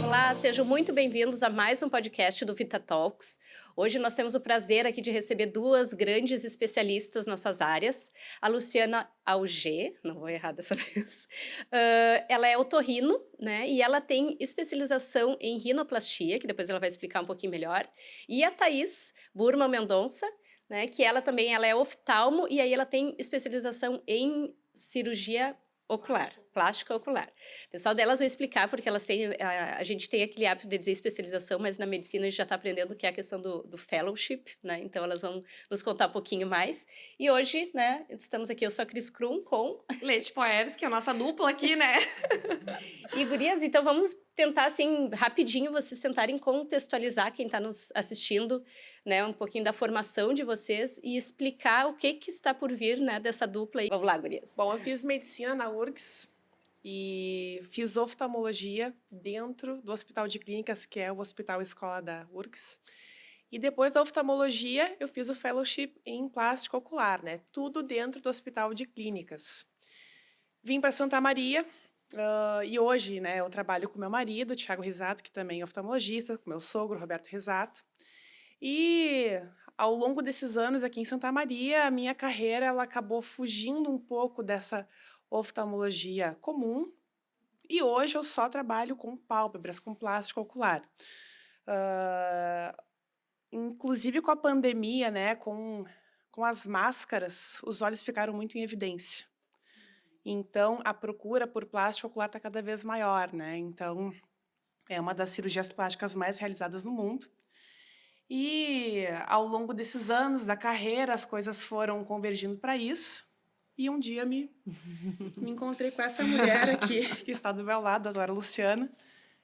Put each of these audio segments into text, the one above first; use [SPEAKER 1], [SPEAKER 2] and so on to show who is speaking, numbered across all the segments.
[SPEAKER 1] Olá, sejam muito bem-vindos a mais um podcast do Vita Talks. Hoje nós temos o prazer aqui de receber duas grandes especialistas nas suas áreas. A Luciana Auger, não vou errar dessa vez, ela é otorrino, né? E ela tem especialização em rinoplastia, que depois ela vai explicar um pouquinho melhor. E a Thaís Burma Mendonça, né? Que ela é oftalmo e aí ela tem especialização em cirurgia ocular, plástica ocular. O pessoal delas vai explicar, porque elas têm, a gente tem aquele hábito de dizer especialização, mas na medicina a gente já está aprendendo que é a questão do fellowship, né? Então elas vão nos contar um pouquinho mais. E hoje, né, estamos aqui, eu sou a Cris Krum com...
[SPEAKER 2] Leite Poeres, que é a nossa dupla aqui, né?
[SPEAKER 1] E gurias, então vamos tentar, assim, rapidinho, vocês tentarem contextualizar quem está nos assistindo, né, um pouquinho da formação de vocês e explicar o que está por vir, né, dessa dupla aí. Vamos lá, gurias.
[SPEAKER 3] Bom, eu fiz medicina na URGS e fiz oftalmologia dentro do Hospital de Clínicas, que é o Hospital Escola da URGS. E depois da oftalmologia, eu fiz o fellowship em plástica ocular, né? Tudo dentro do Hospital de Clínicas. Vim para Santa Maria e hoje, né, eu trabalho com meu marido, Thiago Risato, que também é oftalmologista, com meu sogro, Roberto Risato. E ao longo desses anos aqui em Santa Maria, a minha carreira ela acabou fugindo um pouco dessa oftalmologia comum. E hoje eu só trabalho com pálpebras, com plástico ocular. Inclusive com a pandemia, né, com as máscaras, os olhos ficaram muito em evidência. Então, a procura por plástico ocular está cada vez maior, né? Então, é uma das cirurgias plásticas mais realizadas no mundo. E ao longo desses anos da carreira, as coisas foram convergindo para isso. E um dia me encontrei com essa mulher aqui, que está do meu lado, a doutora Luciana,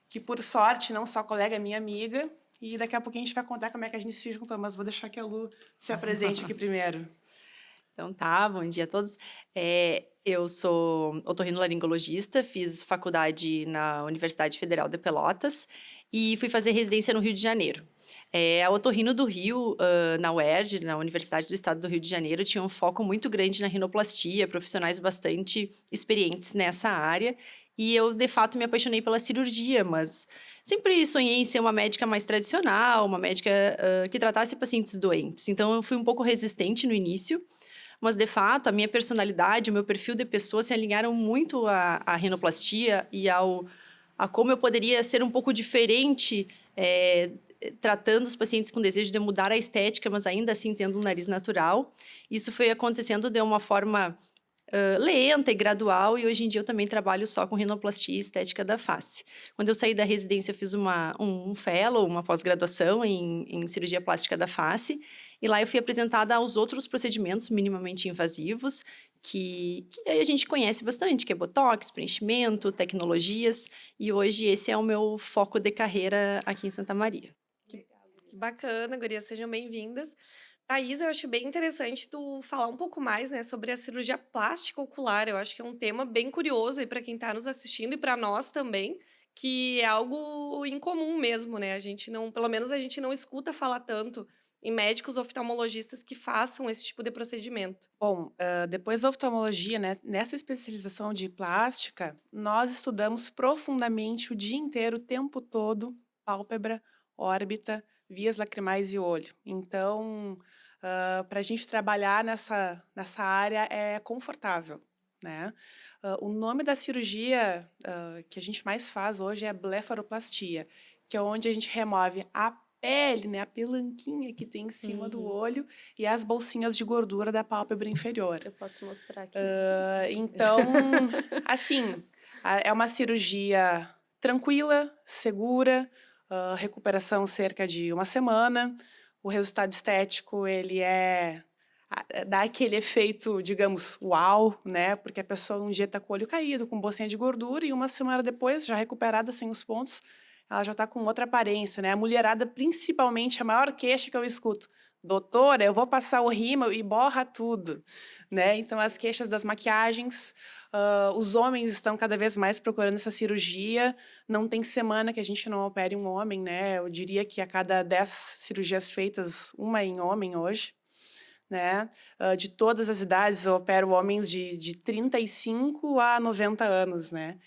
[SPEAKER 3] que por sorte, não só colega, é minha amiga. E daqui a pouquinho a gente vai contar como é que a gente se juntou, mas vou deixar que a Lu se apresente aqui primeiro.
[SPEAKER 2] Então tá, bom dia a todos. Eu sou otorrinolaringologista, fiz faculdade na Universidade Federal de Pelotas e fui fazer residência no Rio de Janeiro. A Otorrino do Rio, na UERJ, na Universidade do Estado do Rio de Janeiro, tinha um foco muito grande na rinoplastia, profissionais bastante experientes nessa área. E eu, de fato, me apaixonei pela cirurgia, mas sempre sonhei em ser uma médica mais tradicional, uma médica que tratasse pacientes doentes. Então, eu fui um pouco resistente no início, mas, de fato, a minha personalidade, o meu perfil de pessoa se alinharam muito à rinoplastia e a como eu poderia ser um pouco diferente, tratando os pacientes com desejo de mudar a estética, mas ainda assim tendo um nariz natural. Isso foi acontecendo de uma forma lenta e gradual, e hoje em dia eu também trabalho só com rinoplastia e estética da face. Quando eu saí da residência, eu fiz um fellow, uma pós-graduação em cirurgia plástica da face, e lá eu fui apresentada aos outros procedimentos minimamente invasivos, que a gente conhece bastante, que é botox, preenchimento, tecnologias, e hoje esse é o meu foco de carreira aqui em Santa Maria.
[SPEAKER 4] Que bacana, gurias, sejam bem-vindas. Thaís, eu acho bem interessante tu falar um pouco mais, né, sobre a cirurgia plástica ocular. Eu acho que é um tema bem curioso aí para quem está nos assistindo e para nós também, que é algo incomum mesmo, né? A gente não, pelo menos a gente não escuta falar tanto em médicos oftalmologistas que façam esse tipo de procedimento.
[SPEAKER 3] Bom, depois da oftalmologia, né, nessa especialização de plástica, nós estudamos profundamente o dia inteiro, o tempo todo, pálpebra, órbita, vias lacrimais e olho. Então, para a gente trabalhar nessa área é confortável, né? O nome da cirurgia que a gente mais faz hoje é blefaroplastia, que é onde a gente remove a pele, né, a pelanquinha que tem em cima do olho e as bolsinhas de gordura da pálpebra inferior.
[SPEAKER 1] Eu posso mostrar aqui.
[SPEAKER 3] Então, assim, é uma cirurgia tranquila, segura, recuperação cerca de 1 semana. O resultado estético, ele dá aquele efeito, digamos, uau, né? Porque a pessoa um dia está com o olho caído, com bolsinha de gordura, e 1 semana depois, já recuperada, sem os pontos, ela já está com outra aparência, né? A mulherada, principalmente, a maior queixa que eu escuto: doutora, eu vou passar o rímel e borra tudo, né? Então, as queixas das maquiagens, os homens estão cada vez mais procurando essa cirurgia. Não tem semana que a gente não opere um homem, né? Eu diria que a cada 10 cirurgias feitas, uma é em homem hoje. né? De todas as idades, eu opero homens de 35 a 90 anos, né?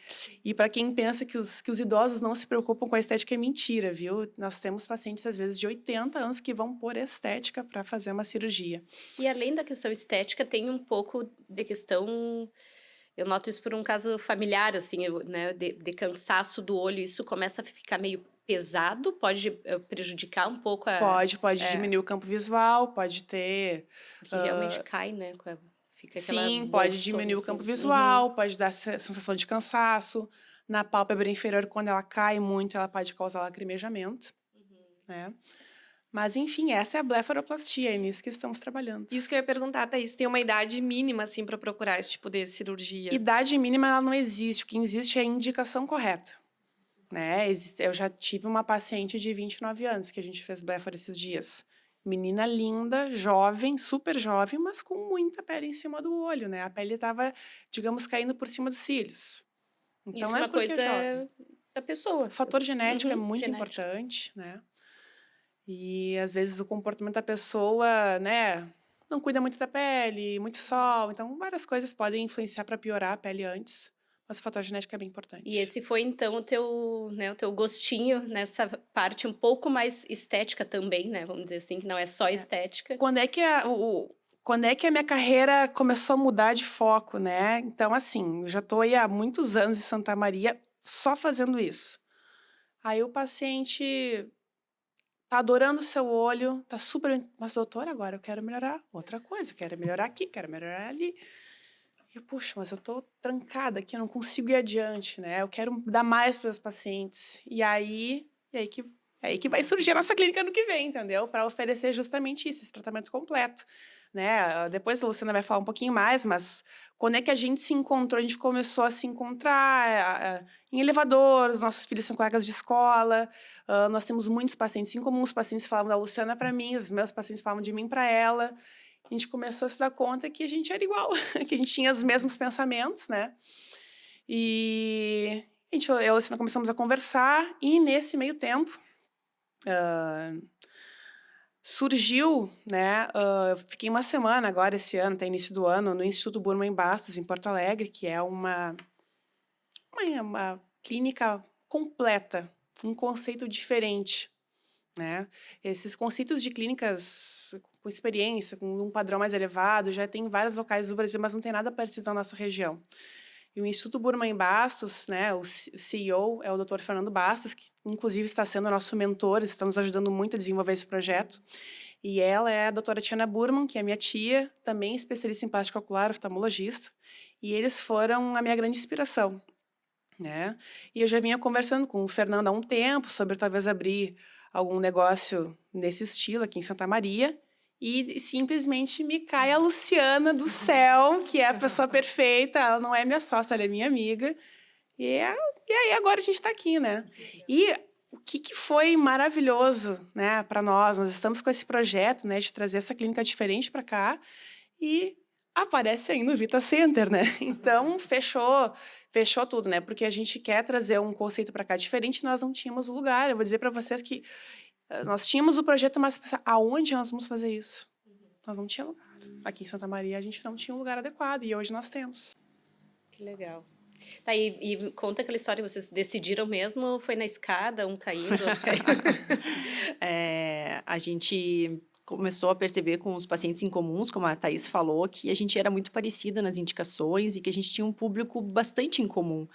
[SPEAKER 3] E para quem pensa que os idosos não se preocupam com a estética, é mentira, viu? Nós temos pacientes, às vezes, de 80 anos que vão por estética para fazer uma cirurgia.
[SPEAKER 1] E além da questão estética, tem um pouco de questão. Eu noto isso por um caso familiar, assim, né, de cansaço do olho. Isso começa a ficar meio pesado, pode prejudicar um pouco
[SPEAKER 3] Pode diminuir o campo visual, pode ter...
[SPEAKER 1] Porque realmente cai, né? Fica aquela
[SPEAKER 3] Sim, pode
[SPEAKER 1] bolsona,
[SPEAKER 3] diminuir o
[SPEAKER 1] assim.
[SPEAKER 3] campo visual, pode dar sensação de cansaço. Na pálpebra inferior, quando ela cai muito, ela pode causar lacrimejamento, né? Mas, enfim, essa é a blefaroplastia, é nisso que estamos trabalhando.
[SPEAKER 4] Isso que eu ia perguntar, Thaís, tem uma idade mínima, assim, para procurar esse tipo de cirurgia?
[SPEAKER 3] Idade mínima, ela não existe. O que existe é a indicação correta, né? Eu já tive uma paciente de 29 anos que a gente fez blefaro esses dias. Menina linda, jovem, super jovem, mas com muita pele em cima do olho, né? A pele estava, digamos, caindo por cima dos cílios. Então,
[SPEAKER 1] Isso
[SPEAKER 3] não
[SPEAKER 1] é
[SPEAKER 3] é
[SPEAKER 1] uma
[SPEAKER 3] porque
[SPEAKER 1] coisa
[SPEAKER 3] jovem.
[SPEAKER 1] da pessoa.
[SPEAKER 3] O fator genético é muito
[SPEAKER 1] genético.
[SPEAKER 3] importante, né? E, às vezes, o comportamento da pessoa, né? Não cuida muito da pele, muito sol. Então, várias coisas podem influenciar para piorar a pele antes. Mas o fator genético é bem importante.
[SPEAKER 1] E esse foi, então, o teu gostinho nessa parte um pouco mais estética também, né? Vamos dizer assim, que não é só estética.
[SPEAKER 3] Quando é que a minha carreira começou a mudar de foco, né? Então, assim, eu já estou aí há muitos anos em Santa Maria só fazendo isso. Aí o paciente tá adorando o seu olho, tá super... Mas, doutora, agora eu quero melhorar outra coisa. Quero melhorar aqui, quero melhorar ali. E, puxa, mas eu tô trancada aqui, eu não consigo ir adiante, né? Eu quero dar mais para os pacientes. E aí que vai surgir a nossa clínica no que vem, entendeu? Para oferecer justamente isso, esse tratamento completo, né? Depois a Luciana vai falar um pouquinho mais, mas quando é que a gente se encontrou? A gente começou a se encontrar em elevador, os nossos filhos são colegas de escola, nós temos muitos pacientes em comum, os pacientes falavam da Luciana para mim, os meus pacientes falavam de mim para ela. A gente começou a se dar conta que a gente era igual, que a gente tinha os mesmos pensamentos, né? E eu e a Luciana começamos a conversar, e nesse meio tempo surgiu, né? Eu fiquei uma semana agora, esse ano, até início do ano, no Instituto Burman Bastos, em Porto Alegre, que é uma clínica completa, um conceito diferente, né? Esses conceitos de clínicas com experiência, com um padrão mais elevado, já tem em vários locais do Brasil, mas não tem nada parecido na nossa região. E o Instituto Burman Bastos, né, o CEO é o Dr. Fernando Bastos, que inclusive está sendo nosso mentor, está nos ajudando muito a desenvolver esse projeto. E ela é a doutora Tiana Burman, que é minha tia, também especialista em plástica ocular, oftalmologista. E eles foram a minha grande inspiração, né? E eu já vinha conversando com o Fernando há um tempo sobre talvez abrir algum negócio nesse estilo aqui em Santa Maria, e simplesmente me cai a Luciana do céu, que é a pessoa perfeita, ela não é minha sócia, ela é minha amiga, e aí agora a gente está aqui, né? E o que foi maravilhoso, né, para nós estamos com esse projeto, né, de trazer essa clínica diferente para cá, e aparece aí no Vita Center, né? Então, fechou tudo, né? Porque a gente quer trazer um conceito para cá diferente, nós não tínhamos lugar. Eu vou dizer para vocês que nós tínhamos o projeto, mas aonde nós vamos fazer isso? Nós não tínhamos lugar. Aqui em Santa Maria, a gente não tinha um lugar adequado, e hoje nós temos.
[SPEAKER 1] Que legal. Tá, e conta aquela história, vocês decidiram mesmo ou foi na escada, um caindo, outro caindo?
[SPEAKER 2] A gente começou a perceber com os pacientes incomuns, como a Thaís falou, que a gente era muito parecida nas indicações e que a gente tinha um público bastante em comum.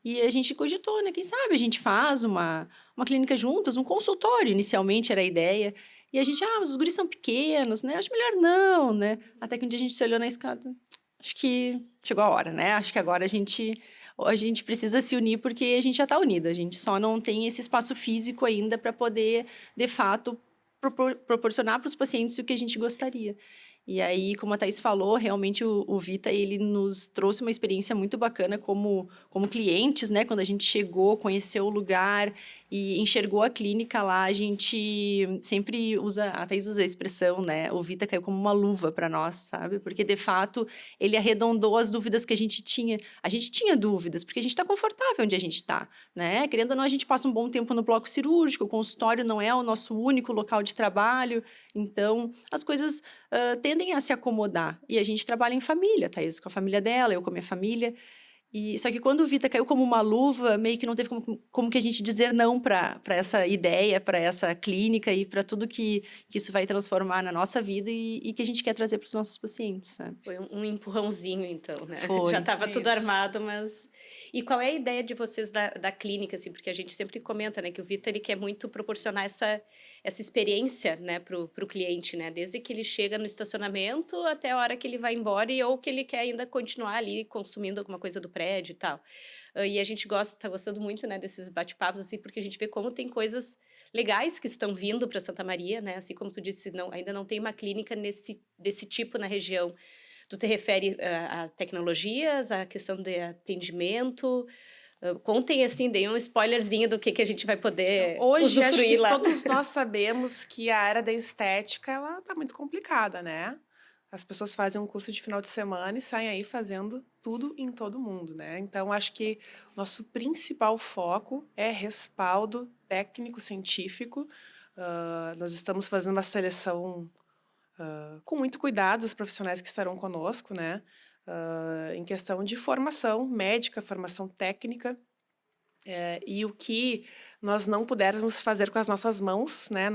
[SPEAKER 2] E a gente cogitou, né? Quem sabe a gente faz uma clínica juntas, um consultório, inicialmente era a ideia. E a gente, os guris são pequenos, né? Acho melhor não, né? Até que um dia a gente se olhou na escada, acho que chegou a hora, né? Acho que agora a gente precisa se unir porque a gente já está unida. A gente só não tem esse espaço físico ainda para poder, de fato, proporcionar para os pacientes o que a gente gostaria. E aí, como a Thaís falou, realmente o Vita, ele nos trouxe uma experiência muito bacana como como clientes, né? Quando a gente chegou, conheceu o lugar e enxergou a clínica lá, a gente sempre usa, a Thaís usa a expressão, né? O Vita caiu como uma luva para nós, sabe? Porque, de fato, ele arredondou as dúvidas que a gente tinha. A gente tinha dúvidas, porque a gente está confortável onde a gente está, né? Querendo ou não, a gente passa um bom tempo no bloco cirúrgico, o consultório não é o nosso único local de trabalho, então as coisas tendem a se acomodar. E a gente trabalha em família, Thaís com a família dela, eu com a minha família. Só que quando o Vita caiu como uma luva, meio que não teve como que a gente dizer não para essa ideia, para essa clínica e para tudo que isso vai transformar na nossa vida e que a gente quer trazer para os nossos pacientes, sabe?
[SPEAKER 1] Foi um empurrãozinho, então, né?
[SPEAKER 2] Foi.
[SPEAKER 1] Já estava tudo
[SPEAKER 3] Isso.
[SPEAKER 1] armado, mas... E qual é a ideia de vocês da clínica, assim? Porque a gente sempre comenta, né? Que o Vitor, ele quer muito proporcionar essa experiência, né? Pro cliente, né? Desde que ele chega no estacionamento até a hora que ele vai embora ou que ele quer ainda continuar ali consumindo alguma coisa do prédio e tal. E a gente tá gostando muito, né? Desses bate-papos, assim, porque a gente vê como tem coisas legais que estão vindo para Santa Maria, né? Assim como tu disse, ainda não tem uma clínica desse tipo na região. Tu te refere a tecnologias, a questão de atendimento? Contem, assim, deem um spoilerzinho do que a gente vai poder
[SPEAKER 3] Hoje, acho
[SPEAKER 1] usufruir
[SPEAKER 3] que
[SPEAKER 1] lá.
[SPEAKER 3] todos nós sabemos que a área da estética, ela tá muito complicada, né? As pessoas fazem um curso de final de semana e saem aí fazendo tudo em todo mundo, né? Então, acho que nosso principal foco é respaldo técnico-científico. Nós estamos fazendo uma seleção com muito cuidado dos profissionais que estarão conosco, né? Em questão de formação médica, formação técnica. E o que nós não pudermos fazer com as nossas mãos, né?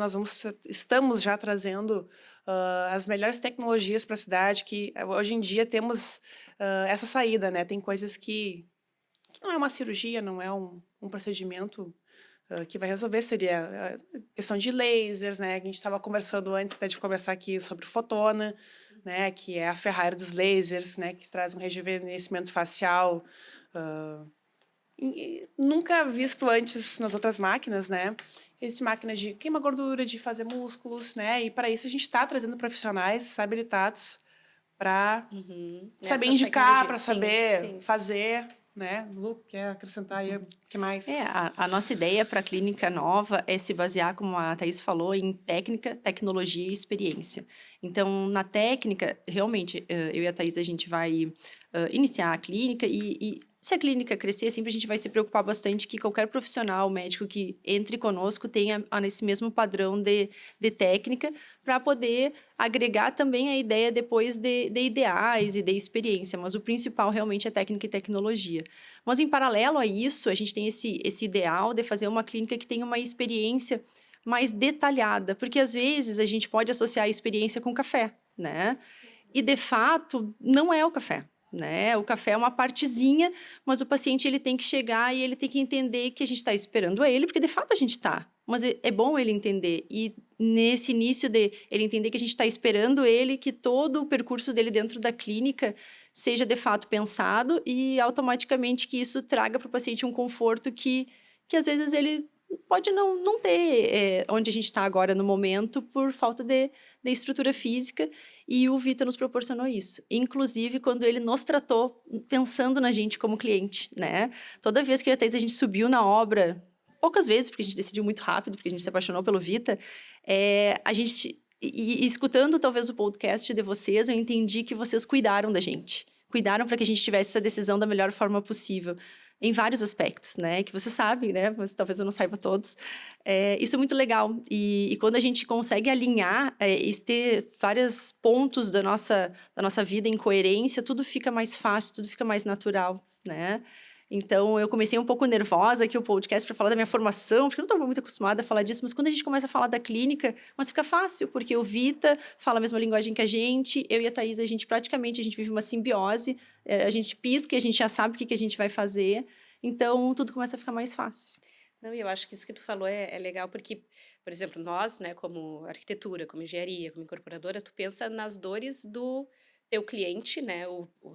[SPEAKER 3] Estamos já trazendo as melhores tecnologias para a cidade, que hoje em dia temos essa saída, né? Tem coisas que não é uma cirurgia, não é um procedimento que vai resolver, seria a questão de lasers, né? A gente estava conversando antes até de começar aqui sobre o Fotona, né? Que é a Ferrari dos lasers, né? Que traz um rejuvenescimento facial nunca visto antes nas outras máquinas, né? Existe máquina de queima gordura, de fazer músculos, né? E para isso a gente está trazendo profissionais habilitados para saber
[SPEAKER 1] Nessas
[SPEAKER 3] indicar, para
[SPEAKER 1] tecnologias.
[SPEAKER 3] saber
[SPEAKER 1] Sim.
[SPEAKER 3] fazer, né? Lu, quer acrescentar aí o que mais?
[SPEAKER 2] A nossa ideia para a clínica nova é se basear, como a Thaís falou, em técnica, tecnologia e experiência. Então, na técnica, realmente, eu e a Thaís, a gente vai iniciar a clínica e se a clínica crescer, sempre a gente vai se preocupar bastante que qualquer profissional médico que entre conosco tenha esse mesmo padrão de técnica para poder agregar também a ideia depois de ideais e de experiência. Mas o principal realmente é técnica e tecnologia. Mas, em paralelo a isso, a gente tem esse ideal de fazer uma clínica que tenha uma experiência mais detalhada, porque às vezes a gente pode associar a experiência com café, né? E, de fato, não é o café. Né? O café é uma partezinha, mas o paciente ele tem que chegar e ele tem que entender que a gente está esperando ele, porque de fato a gente está. Mas é bom ele entender. E nesse início de ele entender que a gente está esperando ele, que todo o percurso dele dentro da clínica seja de fato pensado e automaticamente que isso traga para o paciente um conforto que às vezes ele pode não ter onde a gente está agora no momento por falta de estrutura física. E o Vita nos proporcionou isso. Inclusive, quando ele nos tratou pensando na gente como cliente, né? Toda vez que a gente subiu na obra, poucas vezes, porque a gente decidiu muito rápido, porque a gente se apaixonou pelo Vita, a gente... E escutando talvez o podcast de vocês, eu entendi que vocês cuidaram da gente. Cuidaram para que a gente tivesse essa decisão da melhor forma possível. Em vários aspectos, né? Que você sabe, né? Mas talvez eu não saiba todos. Isso é muito legal. E quando a gente consegue alinhar e ter vários pontos da nossa vida em coerência, tudo fica mais fácil, tudo fica mais natural, né? Então, eu comecei um pouco nervosa aqui o podcast para falar da minha formação, porque eu não estava muito acostumada a falar disso, mas quando a gente começa a falar da clínica, mas fica fácil, porque o Vita fala a mesma linguagem que a gente, eu e a Thaís, a gente vive uma simbiose, a gente pisca e a gente já sabe o que a gente vai fazer, então tudo começa a ficar mais fácil.
[SPEAKER 1] Não, e eu acho que isso que tu falou é legal, porque, por exemplo, nós, né, como arquitetura, como engenharia, como incorporadora, tu pensa nas dores do teu cliente, né,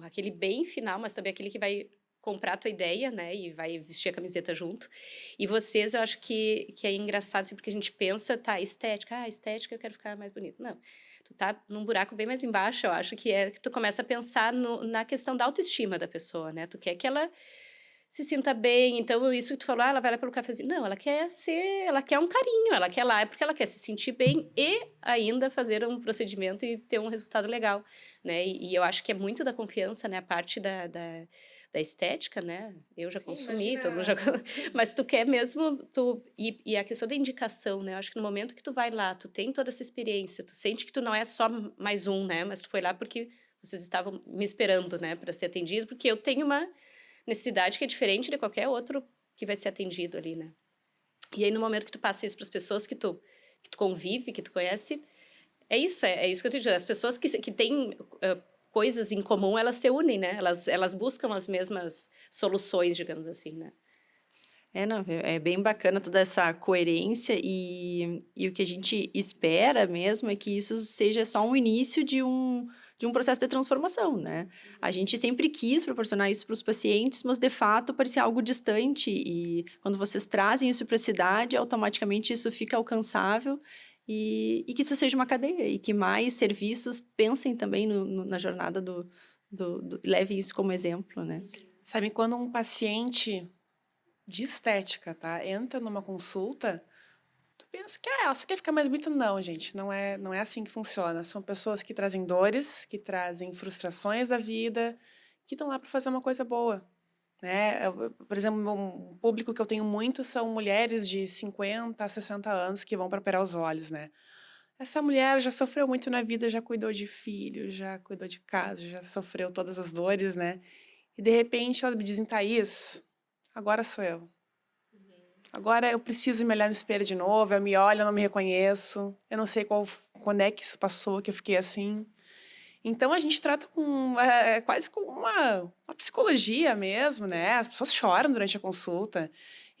[SPEAKER 1] aquele bem final, mas também aquele que vai comprar a tua ideia, né, e vai vestir a camiseta junto. E vocês, eu acho que é engraçado, assim, porque a gente pensa, estética, estética, eu quero ficar mais bonito. Não, tu tá num buraco bem mais embaixo, eu acho que tu começa a pensar na questão da autoestima da pessoa, né, tu quer que ela se sinta bem. Então, isso que tu falou, ela vai lá pelo cafezinho. Não, ela quer um carinho, ela quer lá, é porque ela quer se sentir bem e ainda fazer um procedimento e ter um resultado legal, né? E eu acho que é muito da confiança, né? A parte da estética, né? Eu já
[SPEAKER 4] Sim,
[SPEAKER 1] consumi,
[SPEAKER 4] imagina.
[SPEAKER 1] todo mundo já... Mas tu quer mesmo... E a questão da indicação, né? Eu acho que no momento que tu vai lá, tu tem toda essa experiência, tu sente que tu não é só mais um, né? Mas tu foi lá porque vocês estavam me esperando, né? Para ser atendido, porque eu tenho uma necessidade que é diferente de qualquer outro que vai ser atendido ali, né? E aí, no momento que tu passa isso para as pessoas que tu convive, que tu conhece, é isso que eu te digo. As pessoas que têm coisas em comum, elas se unem, né? Elas buscam as mesmas soluções, digamos assim, né?
[SPEAKER 2] Não, é bem bacana toda essa coerência e o que a gente espera mesmo é que isso seja só um início de um processo de transformação, né? A gente sempre quis proporcionar isso para os pacientes, mas de fato parecia algo distante e quando vocês trazem isso para a cidade, automaticamente isso fica alcançável e que isso seja uma cadeia e que mais serviços pensem também na jornada levem isso como exemplo, né?
[SPEAKER 3] Sabe, quando um paciente de estética, tá, entra numa consulta, tu pensa que ela só quer ficar mais bonita. Não, gente, não é assim que funciona. São pessoas que trazem dores, que trazem frustrações da vida, que estão lá para fazer uma coisa boa, né? Por exemplo, um público que eu tenho muito são mulheres de 50 a 60 anos que vão para operar os olhos, né? Essa mulher já sofreu muito na vida, já cuidou de filho, já cuidou de casa, já sofreu todas as dores, né? E de repente ela me diz, Thaís, agora sou eu. Agora eu preciso me olhar no espelho de novo, eu me olho, eu não me reconheço, eu não sei quando é que isso passou, que eu fiquei assim. Então a gente trata quase com uma psicologia mesmo, né? As pessoas choram durante a consulta.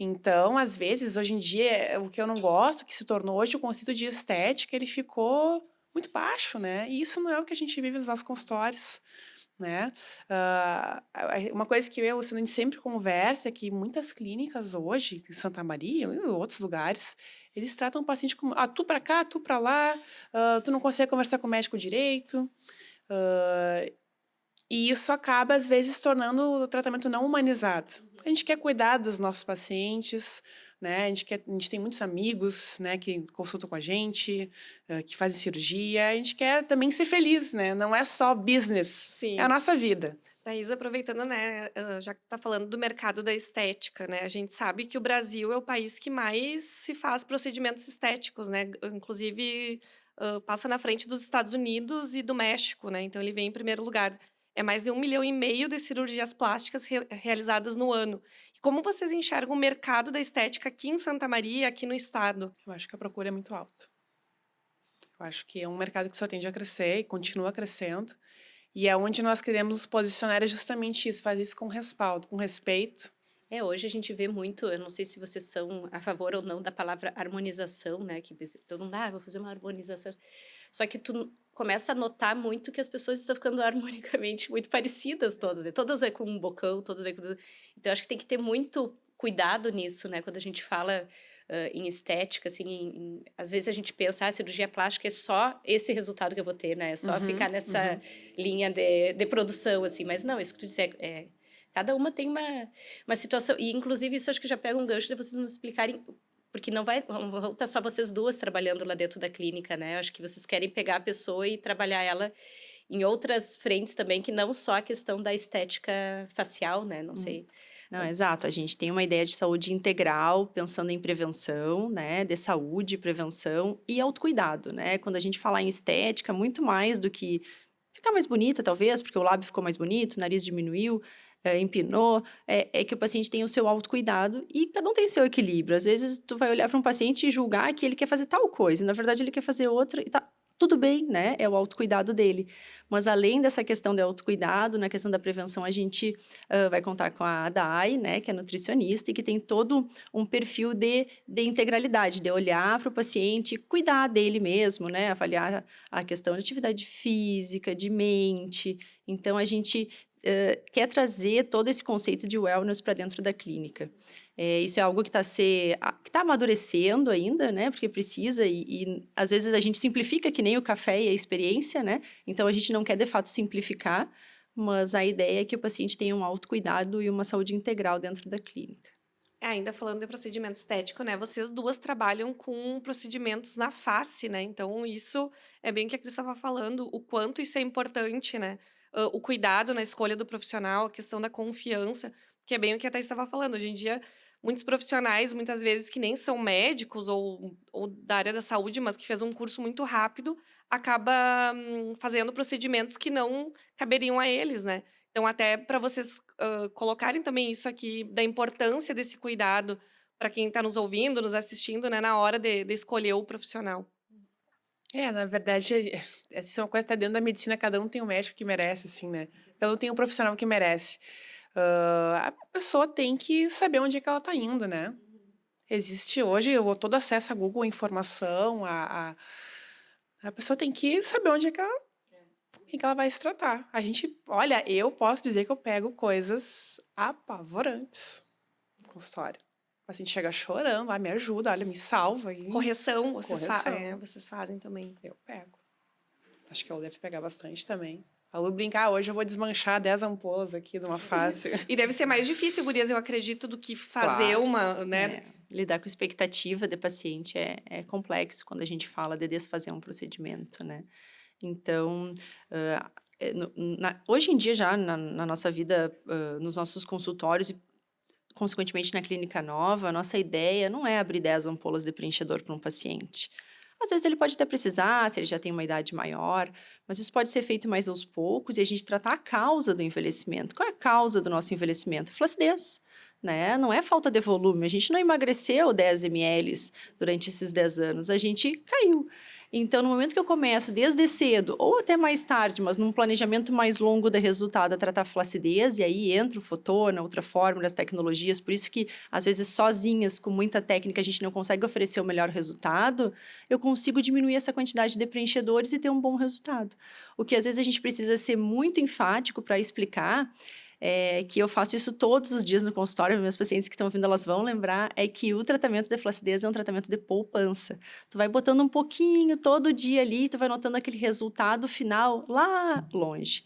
[SPEAKER 3] Então, às vezes, hoje em dia, o que eu não gosto, que se tornou hoje o conceito de estética, ele ficou muito baixo, né? E isso não é o que a gente vive nos nossos consultórios, né? Uma coisa que eu e a Luciana, a gente sempre conversa é que muitas clínicas hoje, em Santa Maria e em outros lugares, eles tratam o paciente como tu para cá, tu para lá, tu não consegue conversar com o médico direito. E isso acaba, às vezes, tornando o tratamento não humanizado. A gente quer cuidar dos nossos pacientes, né? A gente tem muitos amigos, né, que consultam com a gente, que fazem cirurgia. A gente quer também ser feliz, né? Não é só business,
[SPEAKER 4] Sim.
[SPEAKER 3] é a nossa vida.
[SPEAKER 4] Thaís, aproveitando, né, já que tu tá falando do mercado da estética, né, a gente sabe que o Brasil é o país que mais se faz procedimentos estéticos, né, inclusive passa na frente dos Estados Unidos e do México, né, então ele vem em primeiro lugar. É mais de 1,5 milhão de cirurgias plásticas realizadas no ano. E como vocês enxergam o mercado da estética aqui em Santa Maria, aqui no estado?
[SPEAKER 3] Eu acho que a procura é muito alta. Eu acho que é um mercado que só tende a crescer e continua crescendo. E é onde nós queremos nos posicionar é justamente isso, fazer isso com respaldo, com respeito.
[SPEAKER 1] Hoje a gente vê muito, eu não sei se vocês são a favor ou não da palavra harmonização, né? Que todo mundo, vou fazer uma harmonização. Só que tu começa a notar muito que as pessoas estão ficando harmonicamente muito parecidas todas, né? Todas com um bocão, todas com... Então, acho que tem que ter muito cuidado nisso, né? Quando a gente fala em estética, assim, às vezes a gente pensa, a cirurgia plástica é só esse resultado que eu vou ter, né? É só ficar nessa linha de produção, assim. Mas não, isso que tu disse cada uma tem uma situação. E, inclusive, isso acho que já pega um gancho de vocês nos explicarem, porque não vão estar só vocês duas trabalhando lá dentro da clínica, né? Eu acho que vocês querem pegar a pessoa e trabalhar ela em outras frentes também, que não só a questão da estética facial, né? Não sei.
[SPEAKER 2] Não, exato. A gente tem uma ideia de saúde integral, pensando em prevenção, né? De saúde, prevenção e autocuidado, né? Quando a gente fala em estética, muito mais do que ficar mais bonita, talvez, porque o lábio ficou mais bonito, o nariz diminuiu, empinou, é que o paciente tem o seu autocuidado e cada um tem o seu equilíbrio. Às vezes, tu vai olhar para um paciente e julgar que ele quer fazer tal coisa, e na verdade ele quer fazer outra, e tá tudo bem, né? É o autocuidado dele. Mas além dessa questão do autocuidado, na questão da prevenção, a gente vai contar com a Dai, né? Que é nutricionista e que tem todo um perfil de integralidade, de olhar para o paciente, cuidar dele mesmo, né? Avaliar a questão de atividade física, de mente. Então, a gente quer trazer todo esse conceito de wellness para dentro da clínica. Isso é algo que está amadurecendo ainda, né? Porque precisa e às vezes a gente simplifica que nem o café e a experiência, né? Então, a gente não quer, de fato, simplificar, mas a ideia é que o paciente tenha um autocuidado e uma saúde integral dentro da clínica.
[SPEAKER 4] Ainda falando de procedimento estético, né? Vocês duas trabalham com procedimentos na face, né? Então, isso é bem o que a Cris estava falando, o quanto isso é importante, né? O cuidado na escolha do profissional, a questão da confiança, que é bem o que a Thaís estava falando. Hoje em dia, muitos profissionais, muitas vezes, que nem são médicos ou da área da saúde, mas que fez um curso muito rápido, acaba fazendo procedimentos que não caberiam a eles, né? Então, até para vocês colocarem também isso aqui, da importância desse cuidado para quem está nos ouvindo, nos assistindo, né, na hora de escolher o profissional.
[SPEAKER 3] Na verdade, isso é uma coisa que tá dentro da medicina, cada um tem um médico que merece, assim, né? Cada um tem um profissional que merece. A pessoa tem que saber onde é que ela tá indo, né? Existe hoje todo acesso a Google, informação, a pessoa tem que saber onde é que ela, com quem que ela vai se tratar. Olha, eu posso dizer que eu pego coisas apavorantes no consultório. O paciente chega chorando, me ajuda, olha, me salva.
[SPEAKER 4] Correção, vocês
[SPEAKER 3] Correção.
[SPEAKER 4] fazem também.
[SPEAKER 3] Eu pego. Acho que eu devo pegar bastante também. A Lu brincar, hoje eu vou desmanchar 10 ampolas aqui de uma face.
[SPEAKER 4] E deve ser mais difícil, gurias, eu acredito, do que fazer
[SPEAKER 3] Claro.
[SPEAKER 4] uma, né?
[SPEAKER 2] Lidar com expectativa do paciente é complexo quando a gente fala de desfazer um procedimento, né? Então, hoje em dia já na nossa vida, nos nossos consultórios e consequentemente na clínica nova, a nossa ideia não é abrir 10 ampolas de preenchedor para um paciente. Às vezes ele pode até precisar, se ele já tem uma idade maior, mas isso pode ser feito mais aos poucos e a gente tratar a causa do envelhecimento. Qual é a causa do nosso envelhecimento? Flacidez, né? Não é falta de volume. A gente não emagreceu 10 ml durante esses 10 anos, a gente caiu. Então, no momento que eu começo desde cedo, ou até mais tarde, mas num planejamento mais longo de resultado, a tratar flacidez, e aí entra o Fotona, outra fórmula, as tecnologias, por isso que, às vezes, sozinhas, com muita técnica, a gente não consegue oferecer o melhor resultado, eu consigo diminuir essa quantidade de preenchedores e ter um bom resultado. O que, às vezes, a gente precisa ser muito enfático para explicar, que eu faço isso todos os dias no consultório, meus pacientes que estão ouvindo, elas vão lembrar, é que o tratamento de flacidez é um tratamento de poupança. Tu vai botando um pouquinho todo dia ali, tu vai notando aquele resultado final lá longe.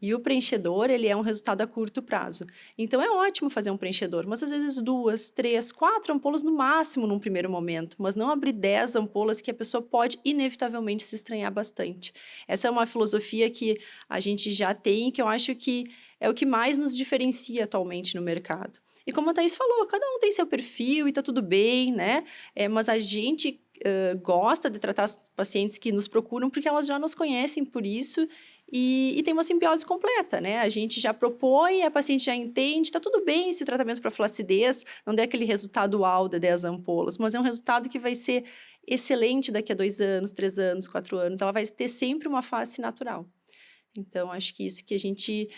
[SPEAKER 2] E o preenchedor, ele é um resultado a curto prazo. Então, é ótimo fazer um preenchedor, mas às vezes 2, 3, 4 ampolas no máximo num primeiro momento, mas não abrir 10 ampolas que a pessoa pode inevitavelmente se estranhar bastante. Essa é uma filosofia que a gente já tem, que eu acho que é o que mais nos diferencia atualmente no mercado. E como a Thaís falou, cada um tem seu perfil e tá tudo bem, né? Mas a gente gosta de tratar as pacientes que nos procuram porque elas já nos conhecem por isso e tem uma simbiose completa, né? A gente já propõe, a paciente já entende, tá tudo bem se o tratamento para flacidez não der aquele resultado uau de 10 ampolas, mas é um resultado que vai ser excelente daqui a 2 anos, 3 anos, 4 anos, ela vai ter sempre uma face natural. Então, acho que isso que a gente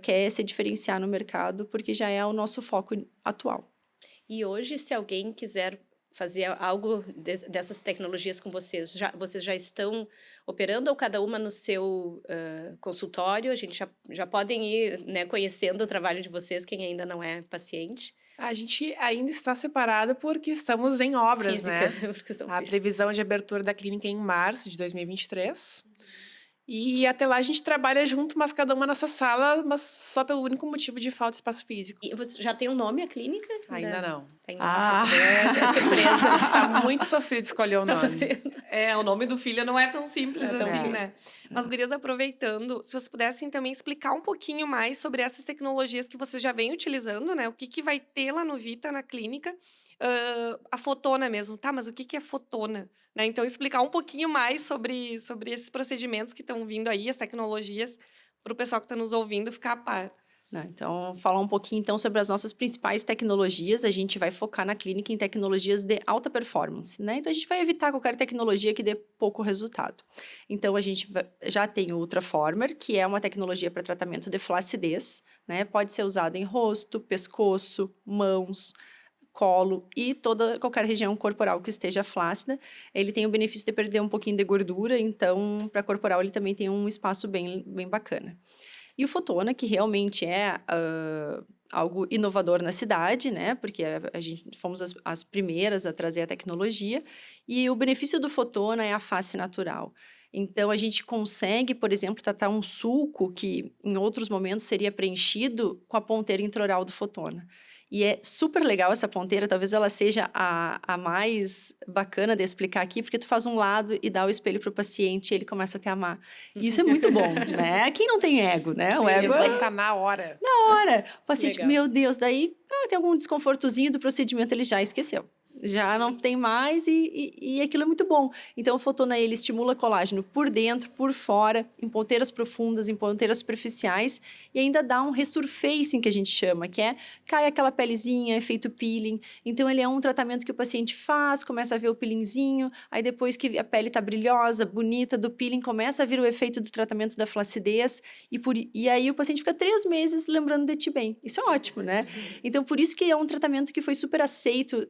[SPEAKER 2] quer se diferenciar no mercado, porque já é o nosso foco atual.
[SPEAKER 1] E hoje, se alguém quiser fazer algo dessas tecnologias com vocês, vocês já estão operando ou cada uma no seu consultório? A gente já podem ir, né, conhecendo o trabalho de vocês, quem ainda não é paciente.
[SPEAKER 3] A gente ainda está separada porque estamos em obras,
[SPEAKER 1] Física,
[SPEAKER 3] né?
[SPEAKER 1] porque são
[SPEAKER 3] A previsão de abertura da clínica é em março de 2023. E até lá a gente trabalha junto, mas cada uma na nossa sala, mas só pelo único motivo de falta de espaço físico.
[SPEAKER 1] E você já tem um nome a clínica?
[SPEAKER 3] Ainda não.
[SPEAKER 1] Ainda não. É surpresa.
[SPEAKER 3] Está muito sofrido escolher o nome.
[SPEAKER 1] Sofrendo.
[SPEAKER 4] O nome do filho não é tão simples
[SPEAKER 3] É tão
[SPEAKER 4] assim,
[SPEAKER 3] simples.
[SPEAKER 4] né? Mas, gurias, aproveitando, se vocês pudessem também explicar um pouquinho mais sobre essas tecnologias que vocês já vêm utilizando, né? O que vai ter lá no Vita, na clínica. A Fotona mesmo, tá? Mas o que é Fotona? Né? Então, explicar um pouquinho mais sobre esses procedimentos que estão vindo aí, as tecnologias, para o pessoal que está nos ouvindo ficar a par.
[SPEAKER 2] Então, falar um pouquinho então sobre as nossas principais tecnologias. A gente vai focar na clínica em tecnologias de alta performance, né? Então, a gente vai evitar qualquer tecnologia que dê pouco resultado. Então, a gente já tem o Ultraformer, que é uma tecnologia para tratamento de flacidez, né? Pode ser usado em rosto, pescoço, mãos, colo e qualquer região corporal que esteja flácida. Ele tem o benefício de perder um pouquinho de gordura, então, para corporal, ele também tem um espaço bem bacana. E o Fotona, que realmente é algo inovador na cidade, né? Porque a gente fomos as primeiras a trazer a tecnologia. E o benefício do Fotona é a face natural. Então, a gente consegue, por exemplo, tratar um sulco que, em outros momentos, seria preenchido com a ponteira intraoral do Fotona. E é super legal essa ponteira, talvez ela seja a mais bacana de explicar aqui, porque tu faz um lado e dá o espelho para o paciente e ele começa a te amar. E isso é muito bom, né? Quem não tem ego, né?
[SPEAKER 3] Sim,
[SPEAKER 2] o ego
[SPEAKER 3] ele tá na hora.
[SPEAKER 2] hora. O paciente,
[SPEAKER 1] Legal.
[SPEAKER 2] meu Deus, daí tem algum desconfortozinho do procedimento, ele já esqueceu. Já não tem mais e aquilo é muito bom. Então, o Fotona, ele estimula colágeno por dentro, por fora, em ponteiras profundas, em ponteiras superficiais, e ainda dá um resurfacing, que a gente chama, que é, cai aquela pelezinha, efeito peeling. Então, ele é um tratamento que o paciente faz, começa a ver o peelingzinho, aí depois que a pele tá brilhosa, bonita, do peeling, começa a vir o efeito do tratamento da flacidez, e aí o paciente fica 3 meses lembrando de ti bem. Isso é ótimo, né? Então, por isso que é um tratamento que foi super aceito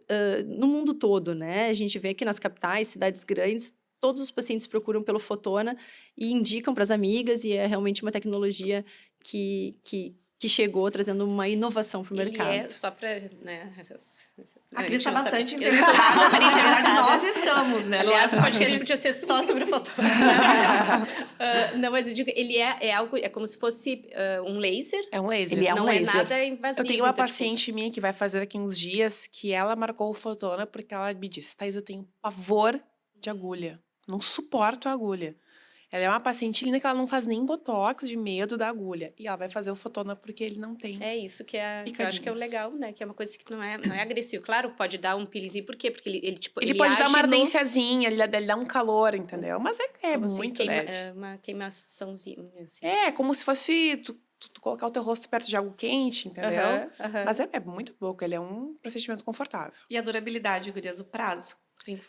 [SPEAKER 2] no mundo todo, né? A gente vê aqui nas capitais, cidades grandes, todos os pacientes procuram pelo Fotona e indicam para as amigas, e é realmente uma tecnologia que chegou trazendo uma inovação para o mercado.
[SPEAKER 1] E é só para, né,
[SPEAKER 4] A Cris está
[SPEAKER 1] gente não
[SPEAKER 4] bastante
[SPEAKER 1] sabe-
[SPEAKER 4] interessada.
[SPEAKER 1] super
[SPEAKER 4] Na verdade,
[SPEAKER 1] interessada.
[SPEAKER 4] nós estamos, né?
[SPEAKER 1] Aliás, o
[SPEAKER 4] Nós-
[SPEAKER 1] podcast podia ser só sobre Fotona. Não, mas eu digo, ele é algo, é como se fosse um laser.
[SPEAKER 3] É um laser.
[SPEAKER 2] Ele é um
[SPEAKER 1] não
[SPEAKER 2] laser.
[SPEAKER 1] é nada invasivo.
[SPEAKER 3] Eu tenho uma
[SPEAKER 1] então, tipo,
[SPEAKER 3] paciente minha que vai fazer aqui uns dias que ela marcou o Fotona porque ela me disse, Thaís, eu tenho pavor de agulha. Não suporto a agulha. Ela é uma paciente linda que ela não faz nem botox de medo da agulha. E ela vai fazer o Fotona porque ele não tem.
[SPEAKER 1] É isso que eu acho que é o
[SPEAKER 3] Picadinhas.
[SPEAKER 1] legal, né? Que é uma coisa que não é agressivo. Claro, pode dar um peelinho, por quê? Porque ele tipo,
[SPEAKER 3] Ele pode dar
[SPEAKER 1] age
[SPEAKER 3] uma
[SPEAKER 1] no-
[SPEAKER 3] ardênciazinha, ele dá um calor, entendeu? Mas é
[SPEAKER 1] como se
[SPEAKER 3] muito
[SPEAKER 1] queima-
[SPEAKER 3] leve.
[SPEAKER 1] é uma queimaçãozinha, assim.
[SPEAKER 3] É, como se fosse tu colocar o teu rosto perto de algo quente, entendeu?
[SPEAKER 1] Aham, aham.
[SPEAKER 3] Mas é muito pouco, ele é um procedimento confortável.
[SPEAKER 4] E a durabilidade, gurias, o prazo. Tem-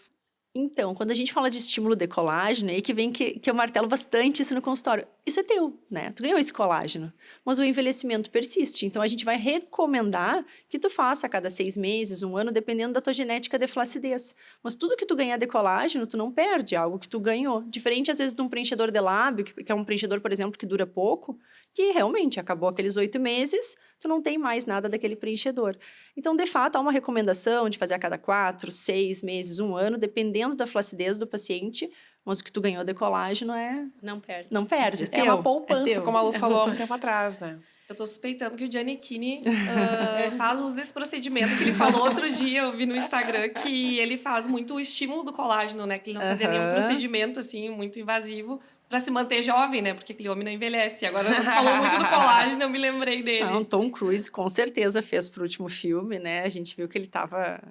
[SPEAKER 2] Então, quando a gente fala de estímulo de colágeno, é aí que vem que eu martelo bastante isso no consultório. Isso é teu, né? Tu ganhou esse colágeno. Mas o envelhecimento persiste. Então, a gente vai recomendar que tu faça a cada 6 meses, 1 ano, dependendo da tua genética de flacidez. Mas tudo que tu ganhar de colágeno, tu não perde. É algo que tu ganhou. Diferente, às vezes, de um preenchedor de lábio, que é um preenchedor, por exemplo, que dura pouco, que realmente acabou aqueles 8 meses, tu não tem mais nada daquele preenchedor. Então, de fato, há uma recomendação de fazer a cada 4, 6 meses, 1 ano, dependendo da flacidez do paciente, mas o que tu ganhou de colágeno
[SPEAKER 1] Não perde.
[SPEAKER 2] não perde, é
[SPEAKER 3] É
[SPEAKER 2] teu,
[SPEAKER 3] uma poupança,
[SPEAKER 2] teu.
[SPEAKER 3] como a Lu
[SPEAKER 1] É
[SPEAKER 3] falou há um
[SPEAKER 1] poupança.
[SPEAKER 3] tempo atrás, né?
[SPEAKER 4] Eu tô suspeitando que o Giannichini faz uso desse procedimento que ele falou outro dia, eu vi no Instagram, que ele faz muito o estímulo do colágeno, né? Que ele não fazia nenhum
[SPEAKER 2] Aham.
[SPEAKER 4] procedimento, assim, muito invasivo, pra se manter jovem, né? Porque aquele homem não envelhece. Agora, ele falou muito do colágeno, eu me lembrei dele.
[SPEAKER 2] Não, Tom Cruise com certeza fez pro último filme, né? A gente viu que ele tava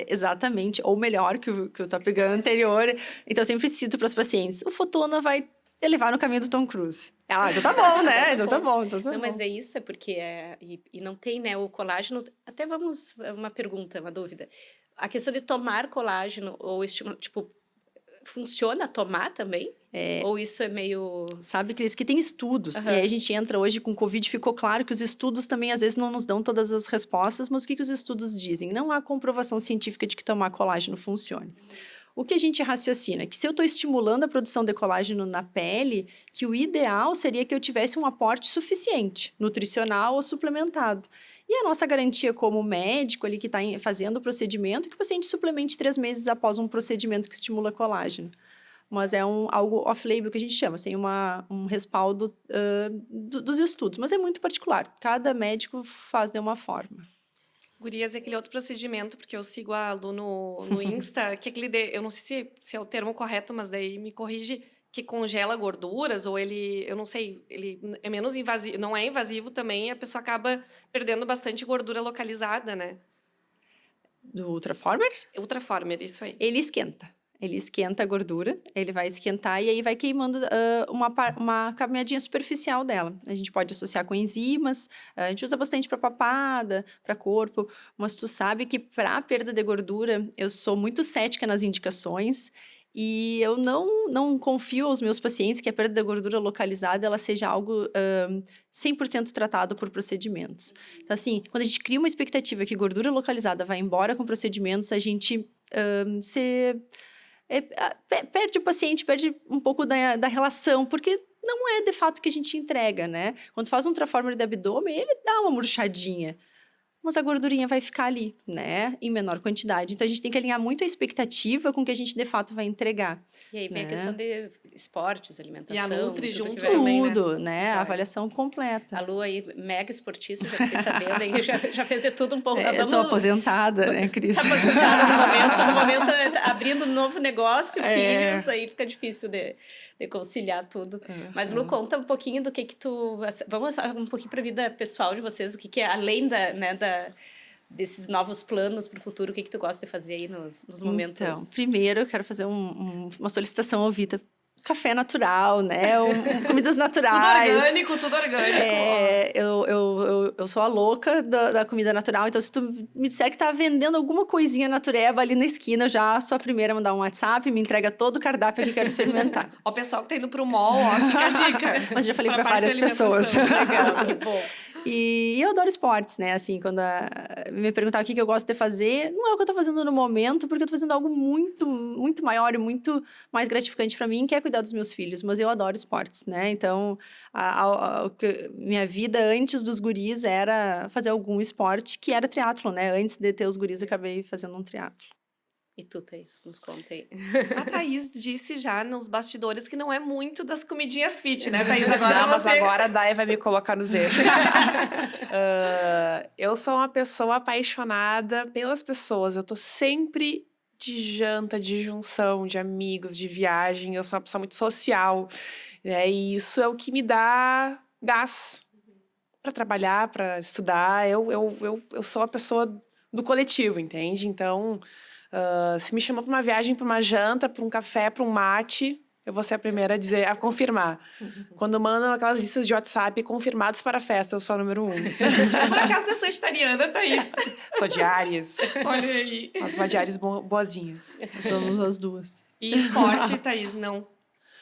[SPEAKER 2] exatamente, ou melhor que o Top Gun anterior. Então, eu sempre cito para os pacientes, o Fotona vai te levar no caminho do Tom Cruise. Ah, então tá bom, né? Então tá bom, então tá
[SPEAKER 1] Não,
[SPEAKER 2] bom.
[SPEAKER 1] mas é isso, é porque e não tem, né, o colágeno. Até vamos, uma pergunta, uma dúvida. A questão de tomar colágeno ou estímulo, tipo, funciona tomar também? Ou isso é meio.
[SPEAKER 2] Sabe, Cris, que tem estudos.
[SPEAKER 1] Aham.
[SPEAKER 2] E aí a gente entra hoje com Covid, ficou claro que os estudos também às vezes não nos dão todas as respostas, mas o que os estudos dizem? Não há comprovação científica de que tomar colágeno funcione. O que a gente raciocina? Que se eu estou estimulando a produção de colágeno na pele, que o ideal seria que eu tivesse um aporte suficiente, nutricional ou suplementado. E a nossa garantia como médico ali que está fazendo o procedimento é que o paciente suplemente 3 meses após um procedimento que estimula colágeno. Mas é algo off-label que a gente chama, sem um respaldo dos estudos. Mas é muito particular, cada médico faz de uma forma.
[SPEAKER 4] Gurias, aquele outro procedimento, porque eu sigo a Lu no Insta, que aquele eu não sei se é o termo correto, mas daí me corrige, que congela gorduras, ou ele, eu não sei, ele é menos invasivo, não é invasivo também, e a pessoa acaba perdendo bastante gordura localizada, né?
[SPEAKER 2] Do Ultraformer,
[SPEAKER 4] Ultraformer, isso aí.
[SPEAKER 2] ele esquenta. Ele esquenta a gordura, ele vai esquentar e aí vai queimando uma caminhadinha superficial dela. A gente pode associar com enzimas, a gente usa bastante para papada, para corpo, mas tu sabe que para perda de gordura, eu sou muito cética nas indicações e eu não confio aos meus pacientes que a perda de gordura localizada ela seja algo 100% tratado por procedimentos. Então, assim, quando a gente cria uma expectativa que gordura localizada vai embora com procedimentos, a gente perde o paciente, perde um pouco da relação, porque não é de fato que a gente entrega, né? Quando faz um ultraformer de abdômen, ele dá uma murchadinha, mas a gordurinha vai ficar ali, né? Em menor quantidade. Então, a gente tem que alinhar muito a expectativa com o que a gente, de fato, vai entregar.
[SPEAKER 1] E aí vem a
[SPEAKER 2] né?
[SPEAKER 1] questão de esportes, alimentação.
[SPEAKER 4] Nutri
[SPEAKER 1] tudo
[SPEAKER 4] junto
[SPEAKER 1] que vai-
[SPEAKER 4] também, né?
[SPEAKER 2] Tudo, né? A
[SPEAKER 1] Vai.
[SPEAKER 2] avaliação completa.
[SPEAKER 1] A Lu aí, mega esportista, já fiquei sabendo, aí já fez de tudo um pouco.
[SPEAKER 2] Eu tô aposentada, né, Cris?
[SPEAKER 1] Tá aposentada no momento abrindo um novo negócio,
[SPEAKER 2] É.
[SPEAKER 1] filhos, aí fica difícil de conciliar tudo. Mas, Lu, conta um pouquinho do que tu... Vamos um pouquinho para a vida pessoal de vocês, o que é, além desses novos planos para o futuro, o que tu gosta de fazer aí nos momentos...
[SPEAKER 2] Então, primeiro eu quero fazer uma solicitação ao Vita. Café natural, né? Comidas naturais.
[SPEAKER 4] Tudo orgânico.
[SPEAKER 2] Eu sou a louca da comida natural, então se tu me disser que tá vendendo alguma coisinha natureba ali na esquina, eu já sou a primeira a mandar um WhatsApp, me entrega todo o cardápio que eu quero experimentar.
[SPEAKER 4] Ó, o pessoal que tá indo pro mall, ó, fica a dica.
[SPEAKER 2] Mas já falei pra
[SPEAKER 4] parte
[SPEAKER 2] várias
[SPEAKER 4] de
[SPEAKER 2] pessoas.
[SPEAKER 4] alimentação.
[SPEAKER 1] Legal, que bom.
[SPEAKER 2] E eu adoro esportes, né? Assim, quando me perguntar o que eu gosto de fazer, não é o que eu tô fazendo no momento, porque eu tô fazendo algo muito, muito maior e muito mais gratificante para mim, que é cuidar dos meus filhos. Mas eu adoro esportes, né? Então, minha vida antes dos guris era fazer algum esporte, que era triatlo, né? Antes de ter os guris, eu acabei fazendo um triatlo.
[SPEAKER 1] E tu, Thaís, nos conta aí.
[SPEAKER 4] A Thaís disse já nos bastidores que não é muito das comidinhas fit, né, Thaís? Agora
[SPEAKER 3] Não, mas
[SPEAKER 4] você...
[SPEAKER 3] agora a Day vai me colocar nos eixos. Eu sou uma pessoa apaixonada pelas pessoas. Eu tô sempre de janta, de junção, de amigos, de viagem. Eu sou uma pessoa muito social. E isso é o que me dá gás para trabalhar, para estudar. Eu sou uma pessoa do coletivo, entende? Então, se me chamar para uma viagem, para uma janta, para um café, para um mate, eu vou ser a primeira a confirmar. Quando mandam aquelas listas de WhatsApp confirmados para a festa, eu sou a número 1.
[SPEAKER 4] Por acaso tu é sagitariana, Thaís?
[SPEAKER 3] Sou de Áries.
[SPEAKER 4] Olha aí.
[SPEAKER 3] Mas uma de Áries boazinha.
[SPEAKER 2] Somos as duas.
[SPEAKER 4] E esporte, Thaís, não?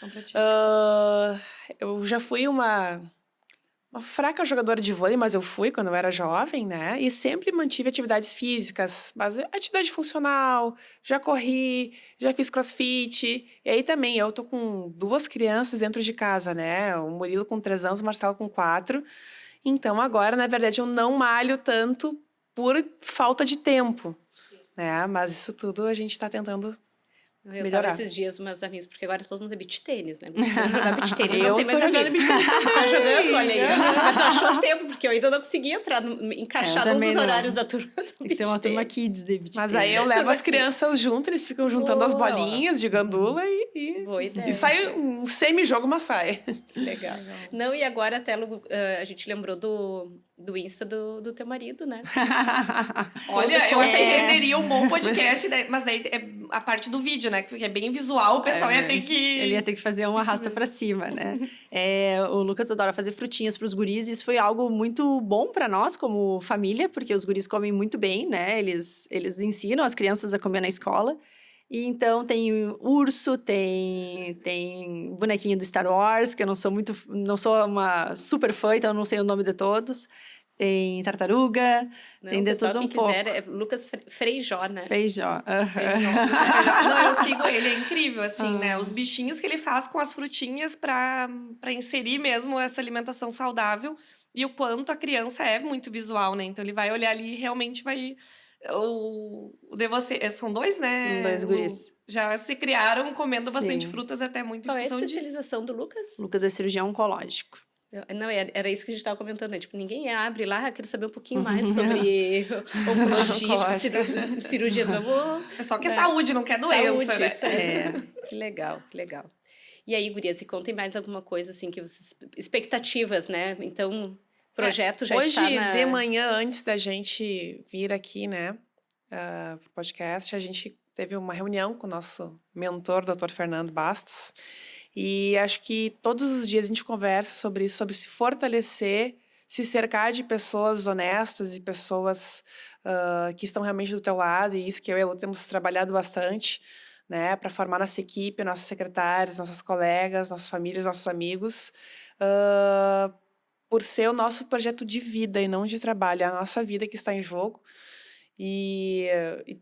[SPEAKER 4] Não pratica.
[SPEAKER 3] Eu já fui uma fraca jogadora de vôlei, mas eu fui quando eu era jovem, né? E sempre mantive atividades físicas, mas atividade funcional, já corri, já fiz crossfit. E aí também, eu tô com 2 crianças dentro de casa, né? O Murilo com 3 anos, o Marcelo com 4. Então, agora, na verdade, eu não malho tanto por falta de tempo, né? Mas isso tudo a gente tá tentando
[SPEAKER 1] Eu
[SPEAKER 3] melhorar.
[SPEAKER 1] tava esses dias com meus amigos, porque agora todo mundo é beach tênis, né? Você jogar beach tênis, não
[SPEAKER 3] Eu
[SPEAKER 1] tem
[SPEAKER 3] tô
[SPEAKER 1] mais
[SPEAKER 3] jogando
[SPEAKER 1] amigos.
[SPEAKER 3] beach tênis
[SPEAKER 1] Tá jogando, olha aí. Mas tu achou tempo, porque eu ainda não conseguia entrar, encaixar num
[SPEAKER 2] também
[SPEAKER 1] dos
[SPEAKER 2] não.
[SPEAKER 1] horários da turma do
[SPEAKER 2] Tem que ter uma
[SPEAKER 1] beach
[SPEAKER 2] turma
[SPEAKER 1] tênis.
[SPEAKER 2] kids de beach
[SPEAKER 3] Mas
[SPEAKER 2] tênis.
[SPEAKER 3] aí eu levo
[SPEAKER 1] Tudo
[SPEAKER 3] as
[SPEAKER 1] aqui.
[SPEAKER 3] crianças junto, eles ficam juntando as
[SPEAKER 1] Boa.
[SPEAKER 3] bolinhas de gandula e
[SPEAKER 1] Boa ideia.
[SPEAKER 3] sai um semi-jogo, mas sai.
[SPEAKER 1] Legal. Não, e agora até a gente lembrou do Insta do teu marido, né?
[SPEAKER 4] Olha, eu achei que
[SPEAKER 2] É.
[SPEAKER 4] seria um bom podcast, né? Mas daí é a parte do vídeo, né? Porque é bem visual, o pessoal ia ter que...
[SPEAKER 2] Ele ia ter que fazer um arrasta pra cima, né? O Lucas adora fazer frutinhas pros guris, e isso foi algo muito bom pra nós como família, porque os guris comem muito bem, né? Eles ensinam as crianças a comer na escola. E então tem urso, tem bonequinho do Star Wars, que eu não sou uma super fã, então eu não sei o nome de todos. Tem tartaruga,
[SPEAKER 1] Não,
[SPEAKER 2] tem
[SPEAKER 1] o
[SPEAKER 2] de
[SPEAKER 1] pessoal,
[SPEAKER 2] tudo um
[SPEAKER 1] quem
[SPEAKER 2] pouco.
[SPEAKER 1] quiser, é Lucas Freijó, né?
[SPEAKER 2] Feijó.
[SPEAKER 4] Não, eu sigo ele, é incrível, assim, né? Os bichinhos que ele faz com as frutinhas pra inserir mesmo essa alimentação saudável. E o quanto a criança é muito visual, né? Então ele vai olhar ali e realmente vai... O de você... São 2, né?
[SPEAKER 2] São 2 guris.
[SPEAKER 4] Já se criaram comendo bastante
[SPEAKER 2] Sim.
[SPEAKER 4] frutas até muito
[SPEAKER 1] Qual é a
[SPEAKER 4] em função disso.
[SPEAKER 1] especialização do Lucas?
[SPEAKER 2] Lucas é cirurgião oncológico.
[SPEAKER 1] Não, era isso que a gente estava comentando, né? Tipo, ninguém abre lá, quero saber um pouquinho mais sobre oncologia, tipo, cirurgias. Vamos...
[SPEAKER 4] É só que é saúde, não quer doença,
[SPEAKER 1] Saúde,
[SPEAKER 4] né?
[SPEAKER 1] isso aí. Que legal, que legal. E aí, gurias, e contem mais alguma coisa, assim, que vocês... Expectativas, né? Então, projeto já
[SPEAKER 3] Hoje,
[SPEAKER 1] está na...
[SPEAKER 3] de manhã, antes da gente vir aqui, né, pro podcast, a gente teve uma reunião com o nosso mentor, Dr. Fernando Bastos, e acho que todos os dias a gente conversa sobre isso, sobre se fortalecer, se cercar de pessoas honestas e pessoas que estão realmente do teu lado, e isso que eu e a Lu temos trabalhado bastante, né, para formar nossa equipe, nossos secretários, nossas colegas, nossas famílias, nossos amigos, por ser o nosso projeto de vida e não de trabalho, é a nossa vida que está em jogo. E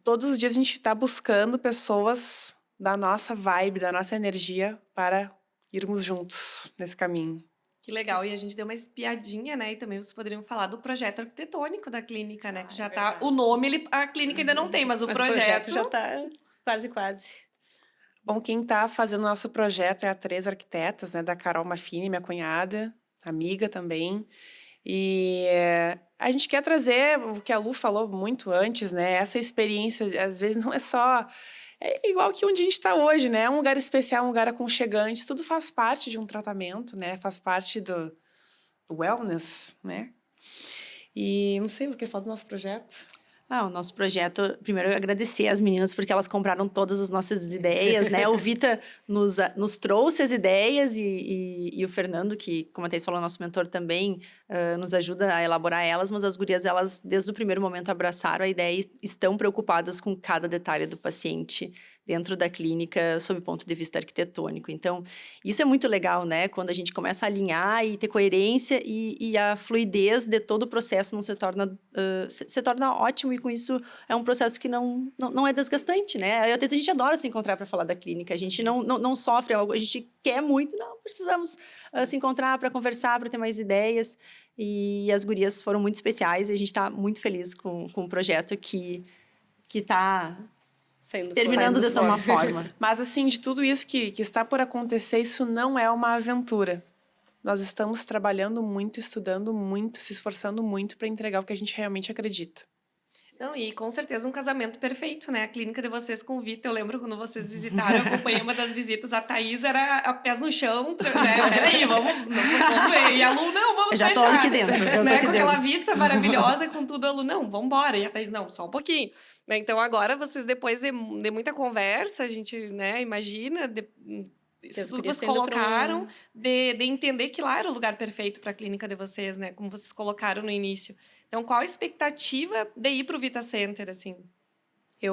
[SPEAKER 3] todos os dias a gente está buscando pessoas da nossa vibe, da nossa energia para irmos juntos nesse caminho.
[SPEAKER 4] Que legal. E a gente deu uma espiadinha, né? E também vocês poderiam falar do projeto arquitetônico da clínica, né? Que já tá.
[SPEAKER 3] verdade.
[SPEAKER 4] O nome, a clínica ainda não tem, mas o
[SPEAKER 1] Mas
[SPEAKER 4] projeto
[SPEAKER 1] já tá quase.
[SPEAKER 3] Bom, quem está fazendo o nosso projeto é a Três Arquitetas, né, da Carol Maffini, minha cunhada, amiga também. E a gente quer trazer o que a Lu falou muito antes, né? Essa experiência, às vezes, não é só... É igual que onde a gente está hoje, né? É um lugar especial, um lugar aconchegante. Tudo faz parte de um tratamento, né? Faz parte do wellness, né? E não sei, Lu, quer falar do nosso projeto?
[SPEAKER 2] O nosso projeto, primeiro eu agradecer às meninas porque elas compraram todas as nossas ideias, né? O Vita nos trouxe as ideias e o Fernando, que, como a Thaís falou, nosso mentor também, nos ajuda a elaborar elas, mas as gurias, elas, desde o primeiro momento, abraçaram a ideia e estão preocupadas com cada detalhe do paciente dentro da clínica, sob o ponto de vista arquitetônico. Então, isso é muito legal, né? Quando a gente começa a alinhar e ter coerência e a fluidez de todo o processo não se torna ótimo e com isso é um processo que não é desgastante, né? Até a gente adora se encontrar para falar da clínica, a gente não sofre algo, a gente quer muito, não, precisamos se encontrar para conversar, para ter mais ideias e as gurias foram muito especiais e a gente está muito feliz com o projeto que está terminando de tomar forma.
[SPEAKER 3] Mas, assim, de tudo isso que está por acontecer, isso não é uma aventura. Nós estamos trabalhando muito, estudando muito, se esforçando muito para entregar o que a gente realmente acredita.
[SPEAKER 4] Não, e com certeza um casamento perfeito, né? A clínica de vocês com o Vita, eu lembro quando vocês visitaram, eu acompanhei uma das visitas, a Thaís era a pés no chão, né? Peraí, vamos ver. E a Lu, não, vamos
[SPEAKER 2] já
[SPEAKER 4] fechar.
[SPEAKER 2] Já tô aqui dentro.
[SPEAKER 4] Né? Com aquela vista maravilhosa, com tudo, a Lu, não, vamos embora. E a Thaís, não, só um pouquinho. Né? Então, agora, vocês, depois de muita conversa, a gente, né, imagina... Isso tudo vocês colocaram, de entender que lá era o lugar perfeito para a clínica de vocês, né? Como vocês colocaram no início. Então, qual a expectativa de ir para o Vita Center, assim?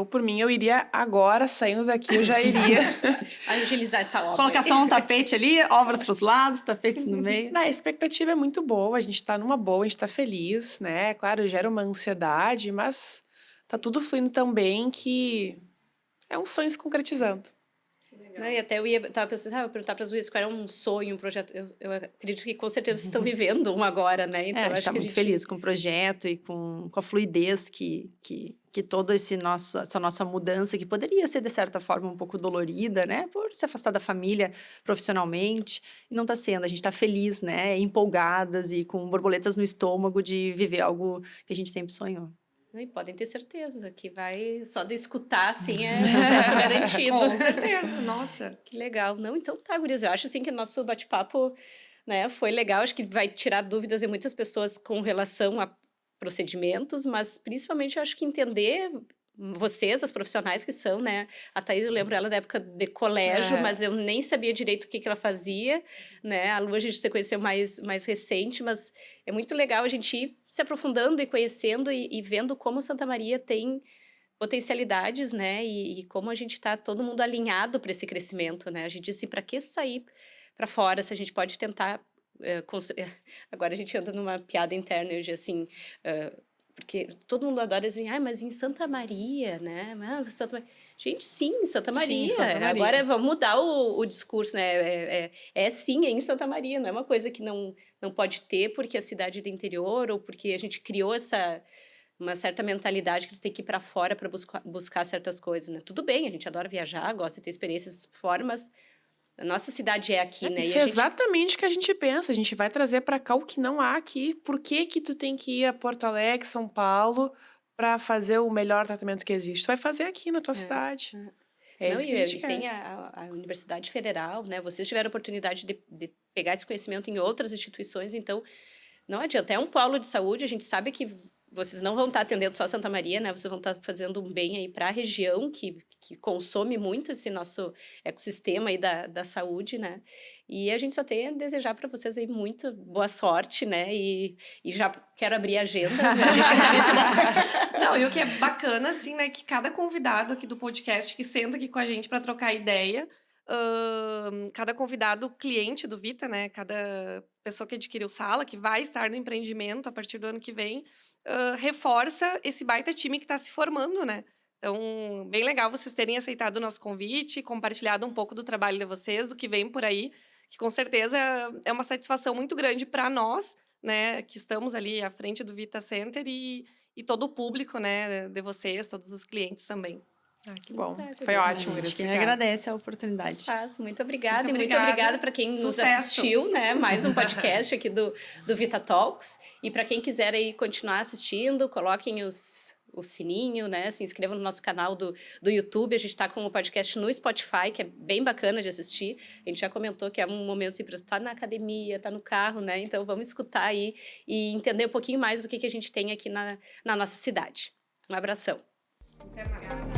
[SPEAKER 3] Por mim, eu iria agora, saindo daqui, eu já iria...
[SPEAKER 1] agilizar essa obra.
[SPEAKER 2] Colocar só um tapete ali, obras para os lados, tapetes no meio.
[SPEAKER 3] A expectativa é muito boa, a gente está numa boa, a gente está feliz, né? Claro, gera uma ansiedade, mas tá tudo fluindo tão bem que é um sonho se concretizando.
[SPEAKER 1] Não, e até eu tava pensando, eu perguntar para as gurias qual era um sonho, um projeto. Eu acredito que com certeza vocês estão vivendo um agora, né?
[SPEAKER 2] Então, a gente está muito feliz com o projeto e com a fluidez que toda essa nossa mudança, que poderia ser, de certa forma, um pouco dolorida, né? Por se afastar da família profissionalmente, e não está sendo. A gente está feliz, né? Empolgadas e com borboletas no estômago de viver algo que a gente sempre sonhou.
[SPEAKER 1] E podem ter certeza que vai... Só de escutar, assim, é sucesso garantido.
[SPEAKER 4] Com certeza, nossa.
[SPEAKER 1] Que legal. Não, então tá, gurias. Eu acho, assim, que o nosso bate-papo, né, foi legal. Acho que vai tirar dúvidas de muitas pessoas com relação a procedimentos, mas, principalmente, eu acho que entender... Vocês, as profissionais que são, né? A Thaís, eu lembro ela da época de colégio, mas eu nem sabia direito o que ela fazia, né? A Lu, a gente se conheceu mais recente, mas é muito legal a gente ir se aprofundando e conhecendo e vendo como Santa Maria tem potencialidades, né? E como a gente está todo mundo alinhado para esse crescimento, né? A gente disse, para que sair para fora se a gente pode tentar... Agora a gente anda numa piada interna, eu digo assim... porque todo mundo adora dizer, mas em Santa Maria, né? Mas Santa Maria... Gente, sim, em Santa Maria.
[SPEAKER 3] Sim, Santa Maria.
[SPEAKER 1] Agora vamos mudar o discurso, né? Sim, é em Santa Maria, não é uma coisa que não pode ter porque a cidade é do interior ou porque a gente criou uma certa mentalidade que tu tem que ir para fora para buscar certas coisas, né? Tudo bem, a gente adora viajar, gosta de ter experiências fora, mas a nossa cidade é aqui, né?
[SPEAKER 3] Isso é exatamente o que a gente pensa. A gente vai trazer para cá o que não há aqui. Por que tu tem que ir a Porto Alegre, São Paulo, para fazer o melhor tratamento que existe? Tu vai fazer aqui na tua cidade. É isso que a gente quer.
[SPEAKER 1] Tem a Universidade Federal, né? Vocês tiveram a oportunidade de pegar esse conhecimento em outras instituições, então não adianta. É um polo de saúde, a gente sabe que vocês não vão estar atendendo só Santa Maria, né? Vocês vão estar fazendo um bem aí para a região que consome muito esse nosso ecossistema aí da saúde, né? E a gente só tem a desejar para vocês aí muita boa sorte, né? E já quero abrir a agenda. Né? A gente quer saber se
[SPEAKER 4] Não, e o que é bacana, assim, né? Que cada convidado aqui do podcast que senta aqui com a gente para trocar ideia, cada convidado cliente do Vita, né? Cada pessoa que adquiriu sala, que vai estar no empreendimento a partir do ano que vem, reforça esse baita time que está se formando, né? Então, bem legal vocês terem aceitado o nosso convite, compartilhado um pouco do trabalho de vocês, do que vem por aí, que com certeza é uma satisfação muito grande para nós, né, que estamos ali à frente do Vita Center e todo o público, né, de vocês, todos os clientes também.
[SPEAKER 3] Ah, que bom.
[SPEAKER 1] Verdade,
[SPEAKER 3] Foi
[SPEAKER 1] Adriana.
[SPEAKER 3] ótimo, Grace.
[SPEAKER 2] Quem
[SPEAKER 3] Obrigada.
[SPEAKER 2] agradece a oportunidade.
[SPEAKER 1] Muito obrigada.
[SPEAKER 4] Muito
[SPEAKER 1] E muito
[SPEAKER 4] obrigada.
[SPEAKER 1] obrigada para quem nos
[SPEAKER 4] Sucesso.
[SPEAKER 1] assistiu, né? Mais um podcast aqui do Vita Talks. E para quem quiser aí continuar assistindo, coloquem o sininho, né? Se inscrevam no nosso canal do YouTube. A gente está com o podcast no Spotify, que é bem bacana de assistir. A gente já comentou que é um momento assim, para estar na academia, estar no carro, né? Então vamos escutar aí e entender um pouquinho mais do que a gente tem aqui na nossa cidade. Um abração.
[SPEAKER 4] Até mais.